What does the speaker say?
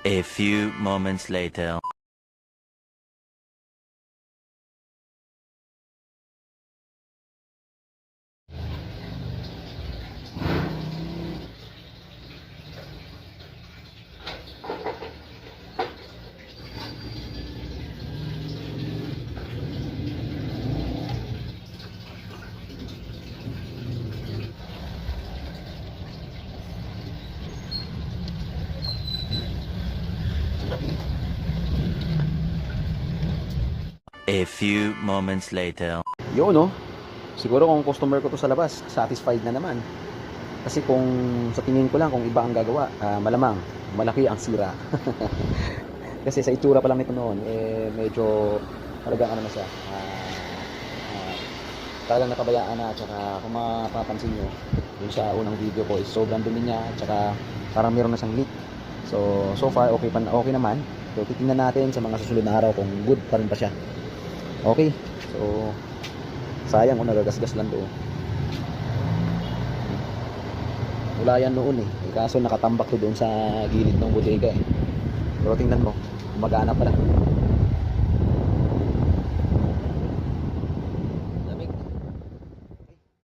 A few moments later. A few moments later. Yun, no? Siguro kung customer ko to sa labas, satisfied na naman. Kasi kung sa tingin ko lang, kung iba ang gagawa, malamang malaki ang sira. Kasi sa itsura pa lang nito noon, medyo talagang ano na siya, talagang napabayaan na. At saka kung mapapansin nyo, yun sa unang video ko is sobrang dumi niya. At saka parang meron na siyang leak. So far, okay naman. So titingnan natin sa mga susunod na araw kung good pa rin pa siya. Okay, so sayang kung nagagasgas lang doon. Wala yan noon eh. Kaso nakatambak to doon sa gilid ng bodega eh. Pero tingnan mo, gumagana pala.